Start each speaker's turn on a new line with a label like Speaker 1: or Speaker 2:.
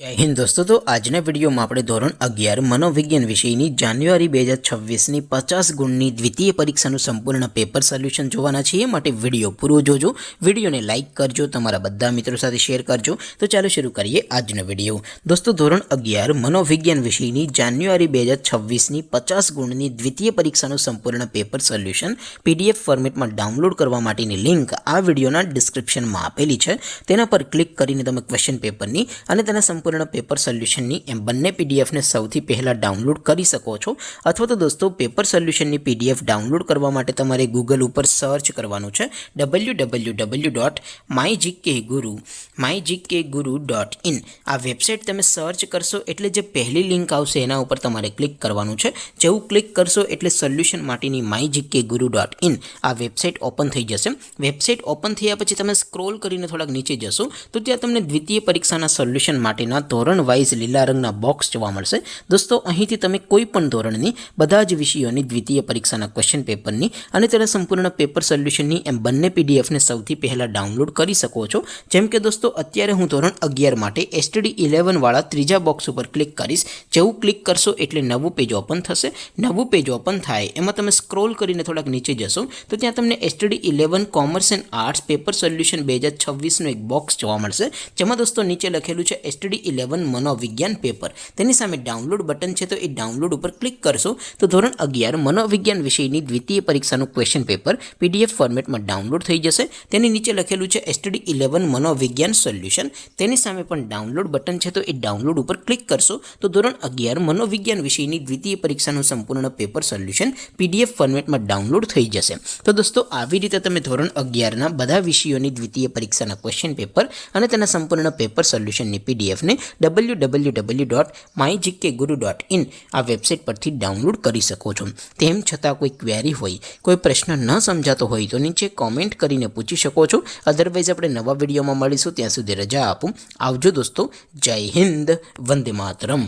Speaker 1: જય હિન્દ દોસ્તો। તો આજના વિડીયોમાં આપણે ધોરણ 11 મનોવિજ્ઞાન વિષયની જાન્યુઆરી 2026ની 50 ગુણની દ્વિતીય પરીક્ષાનું સંપૂર્ણ પેપર સોલ્યુશન જોવાના છીએ। માટે વિડીયો પૂરો જોજો, વિડીયોને લાઇક કરજો, તમારા બધા મિત્રો સાથે શેર કરજો। તો ચાલો શરૂ કરીએ આજનો વિડીયો। દોસ્તો ધોરણ 11 મનોવિજ્ઞાન વિષયની જાન્યુઆરી 2026ની 50 ગુણની દ્વિતીય પરીક્ષાનું સંપૂર્ણ પેપર સોલ્યુશન PDF ફોર્મેટમાં ડાઉનલોડ કરવા માટેની લિંક આ વિડીયોના ડિસ્ક્રિપ્શનમાં આપેલી છે। તેના પર ક્લિક કરીને તમે ક્વેશ્ચન પેપરની અને તેના સંપૂર્ણ પેપર સોલ્યુશનની એમ બંને પીડીએફને સૌથી પહેલાં ડાઉનલોડ કરી શકો છો। અથવા તો દોસ્તો પેપર સોલ્યુશનની PDF ડાઉનલોડ કરવા માટે તમારે ગૂગલ ઉપર સર્ચ કરવાનું છે www.mygkguru.in। આ વેબસાઇટ તમે સર્ચ કરશો એટલે જે પહેલી લિંક આવશે એના ઉપર તમારે ક્લિક કરવાનું છે। જેવું ક્લિક કરશો એટલે સોલ્યુશન માટેની mygkguru.in આ વેબસાઇટ ઓપન થઈ જશે। વેબસાઇટ ઓપન થયા પછી તમે સ્ક્રોલ કરીને થોડાક નીચે જશો તો ત્યાં તમને દ્વિતીય પરીક્ષાના સોલ્યુશન માટેના ધોરણ વાઇઝ લીલા રંગના બોક્સ જોવા મળશે। દોસ્તો અહીંથી તમે કોઈ પણ ધોરણની બધા જ વિષયોની દ્વિતીય પરીક્ષાના ક્વેશ્ચન પેપરની અને તેના સંપૂર્ણ પેપર સોલ્યુશનની એમ બંને પીડીએફને સૌથી પહેલાં ડાઉનલોડ કરી શકો છો। જેમ કે દોસ્તો અત્યારે હું ધોરણ 11 માટે STD 11 વાળા ત્રીજા બોક્સ ઉપર ક્લિક કરીશ। જેવું ક્લિક કરશો એટલે નવું પેજ ઓપન થશે। નવું પેજ ઓપન થાય એમાં તમે સ્ક્રોલ કરીને થોડાક નીચે જશો તો ત્યાં તમને STD 11 commerce and arts paper solution 2026નું એક બોક્સ જોવા મળશે। જેમાં દોસ્તો નીચે લખેલું છે STD 11 મનોવિજ્ઞાન પેપર। તેની સામે ડાઉનલોડ બટન છે તો એ ડાઉનલોડ ઉપર ક્લિક કરશો તો ધોરણ 11 મનોવિજ્ઞાન વિષયની દ્વિતીય પરીક્ષાનું ક્વેશ્ચન પેપર PDF ફોર્મેટમાં ડાઉનલોડ થઈ જશે। તેની નીચે લખેલું છે STD 11 મનોવિજ્ઞાન સોલ્યુશન। તેની સામે પણ ડાઉનલોડ બટન છે તો એ ડાઉનલોડ ઉપર ક્લિક કરશો તો ધોરણ 11 મનોવિજ્ઞાન વિષયની દ્વિતીય પરીક્ષાનું સંપૂર્ણ પેપર સોલ્યુશન PDF ફોર્મેટમાં ડાઉનલોડ થઈ જશે। તો દોસ્તો આવી રીતે તમે ધોરણ 11ના બધા વિષયોની દ્વિતીય પરીક્ષાના ક્વેશ્ચન પેપર અને તેના સંપૂર્ણ પેપર સોલ્યુશનની PDF ને www.mygkguru.in આ વેબસાઇટ પરથી ડાઉનલોડ કરી શકો છો। તેમ છતાં કોઈ ક્વેરી હોય, કોઈ પ્રશ્ન ન સમજાતો હોય તો નીચે કોમેન્ટ કરીને પૂછી શકો છો। અધરવાઇઝ આપણે નવા વિડીયોમાં મળીશું, ત્યાં સુધી રજા આપું। આવજો દોસ્તો, જય હિન્દ, વંદે માતરમ।